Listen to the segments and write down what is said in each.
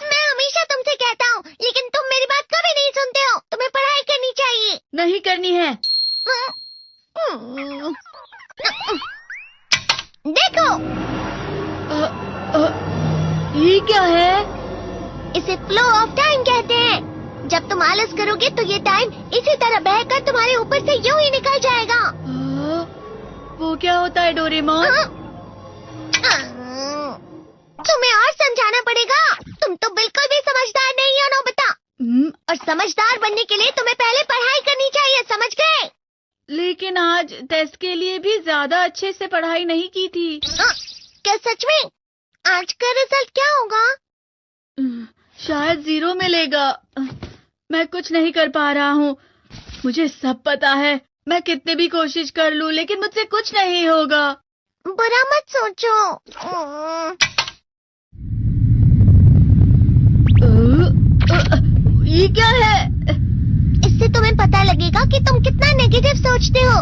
मैं हमेशा तुमसे कहता हूँ, लेकिन तुम मेरी बात कभी नहीं सुनते हो। तुम्हें पढ़ाई करनी चाहिए। नहीं करनी है। देखो, ये क्या है? इसे फ्लो ऑफ टाइम कहते हैं। जब तुम आलस करोगे तो ये टाइम इसी तरह बहकर तुम्हारे ऊपर से यूं ही निकल जाएगा। वो क्या होता है डोरेमोन? तुम्हें और समझाना पड़ेगा। तुम तो बिल्कुल भी समझदार नहीं हो नोबिता। और समझदार बनने के लिए तुम्हें पहले पढ़ाई करनी चाहिए, समझ गए? लेकिन आज टेस्ट के लिए भी ज्यादा अच्छे से पढ़ाई नहीं की थी। क्या सच में? आज का रिजल्ट क्या होगा? शायद 0 मिलेगा। मैं कुछ नहीं कर पा रहा हूँ। मुझे सब पता है। मैं कितने भी कोशिश कर लूँ, लेकिन मुझसे कुछ नहीं होगा। बुरा मत सोचो। ये क्या है? इससे तुम्हें पता लगेगा कि तुम कितना नेगेटिव सोचते हो।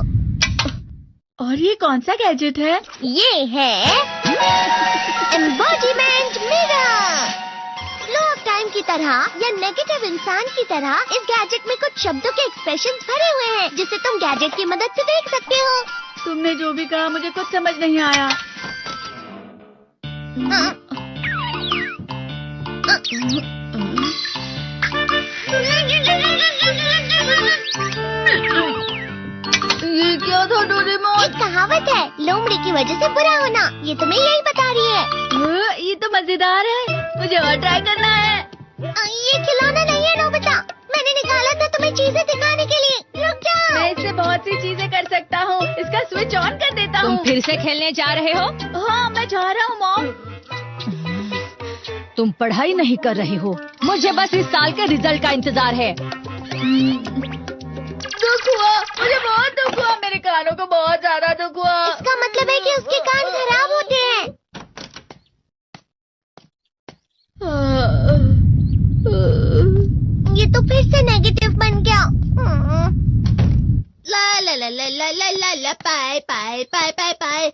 और ये कौन सा गैजेट है? ये है embodiment mirror. Flow of time की तरह या नेगेटिव इंसान की तरह इस गैजेट में कुछ शब्दों के एक्सप्रेशंस भरे हुए हैं, जिसे तुम गैजेट की मदद से देख सकते हो। तुमने जो भी कहा मुझे कुछ समझ नहीं आया। ये क्या था डोरेमोन? एक कहावत है, लोमड़ी की वजह से बुरा होना। ये तुम्हें यही बता रही है। ये तो मजेदार है। मुझे और ट्राई करना है। ये खिलौना नहीं है नोबिता। मैंने निकाला था तुम्हें चीजें दिखाने के लिए। रुक जाओ। मैं इससे बहुत सी चीजें कर सकता हूँ। इसका स्विच ऑन कर देता हूँ। तुम फिर से खेलने जा रहे हो? हाँ, मैं जा रहा हूँ मॉम। तुम पढ़ाई नहीं कर रही हो। मुझे बस इस साल के रिजल्ट का इंतजार है। दुख हुआ, मुझे बहुत दुख हुआ। मेरे कानों को बहुत ज्यादा दुख हुआ। इसका मतलब है कि उसके कान खराब होते हैं। ये तो फिर से नेगेटिव बन गया। ला ला ला ला ला ला ला ला पाए पाए पाए पाए पाए।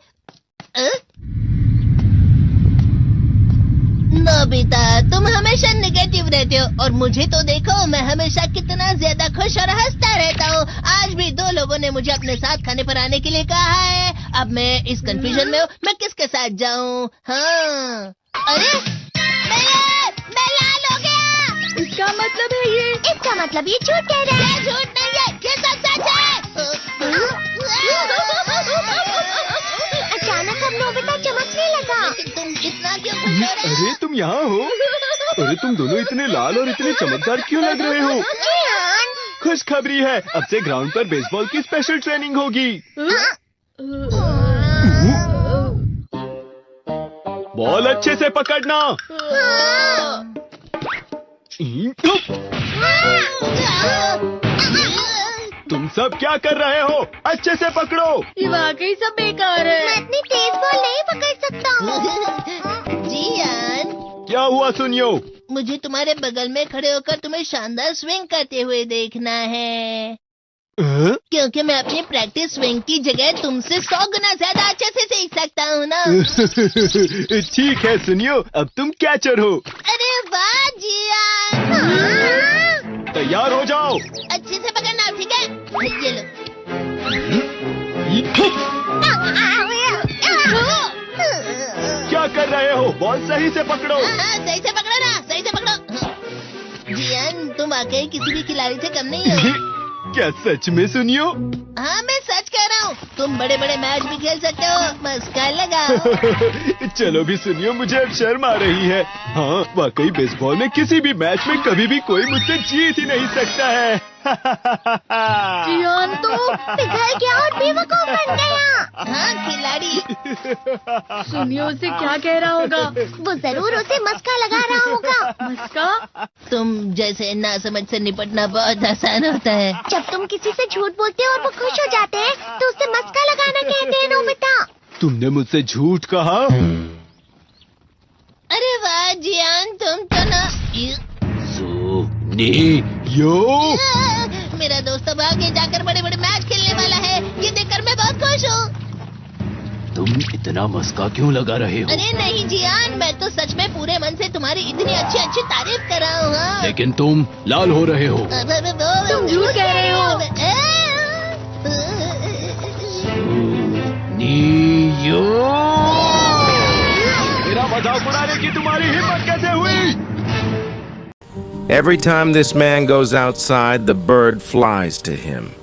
नोबिता, तुम हमेशा नेगेटिव रहते हो और मुझे तो देखो, मैं हमेशा कितना ज्यादा खुश और हंसता रहता हूँ। आज भी 2 लोगों ने मुझे अपने साथ खाने पर आने के लिए कहा है। अब मैं इस कंफ्यूजन में हूँ, मैं किसके साथ जाऊँ? हाँ, अरे मैं लाल हो गया। इसका मतलब है ये? इसका मतलब ये झूठ कह रहा है। झूठ नहीं है, ये सब सच है। अचानक अब नोबिता चमकने लगा। तुम इतना क्यों खुश हो रहे हो? अरे तुम यहाँ हो? अरे तुम दोनों इतने लाल और इतने चमकदार क्यों लग रहे हो? जियान। खुशखबरी है, अब से ग्राउंड पर बेसबॉल की स्पेशल ट्रेनिंग होगी। बॉल अच्छे से पकड़ना। तुम सब क्या कर रहे हो? अच्छे से पकड़ो। ये वाकई सब बेकार मैं है। इतनी तेज बॉल नहीं पकड़ सकता हूँ। जियान, क्या हुआ सुनियो? मुझे तुम्हारे बगल में खड़े होकर तुम्हें शानदार स्विंग करते हुए देखना है, क्योंकि मैं अपनी प्रैक्टिस स्विंग की जगह तुमसे 100 गुना ज्यादा अच्छे से सीख सकता हूँ ना। ठीक है सुनियो, अब तुम कैचर हो। अरे वाह जियान। तैयार हो जाओ। अच्छे से पकड़ना, ठीक है? ये लो। क्या कर रहे हो? बॉल सही से पकड़ो। सही से पकड़ो ना, सही से पकड़ो। जियान, तुम वाकई किसी भी खिलाड़ी से कम नहीं हो। क्या सच में सुनियो? हाँ, मैं सच कह रहा हूँ। तुम बड़े बड़े मैच भी खेल सकते हो, बस कर लगाओ। चलो भी सुनियो, मुझे अब शर्म आ रही है। हाँ, वाकई बेसबॉल में किसी भी मैच में कभी भी कोई मुझसे जीत ही नहीं सकता है। जियान तो पिघल गया और बेवकूफ बन गया। हाँ, खिलाड़ी। सुनियो से क्या कह रहा होगा? वो जरूर उसे मस्का लगा रहा होगा। मस्का? तुम जैसे नासमझ से निपटना बहुत आसान होता है। जब तुम किसी से झूठ बोलते हो और वो खुश हो जाते हैं, तो उसे मस्का लगाना कहते हैं नोबिता। तुमने मुझसे झूठ कहा? अरे वाह जियान, तुम तो ना। यो, मेरा दोस्त अब आगे जाकर बड़े बड़े मैच खेलने वाला है। ये देखकर मैं बहुत खुश हूँ। तुम इतना मस्का क्यों लगा रहे हो? अरे नहीं जियान, मैं तो सच में पूरे मन से तुम्हारी इतनी अच्छी अच्छी तारीफ कर रहा हूँ। हाँ। लेकिन तुम लाल हो रहे हो। तुम झूठ कह रहे हो। नीयो, मेरा मजाक उड़ाने की तुम्हारी हिम्मत कैसे हुई? Every time this man goes outside, the bird flies to him.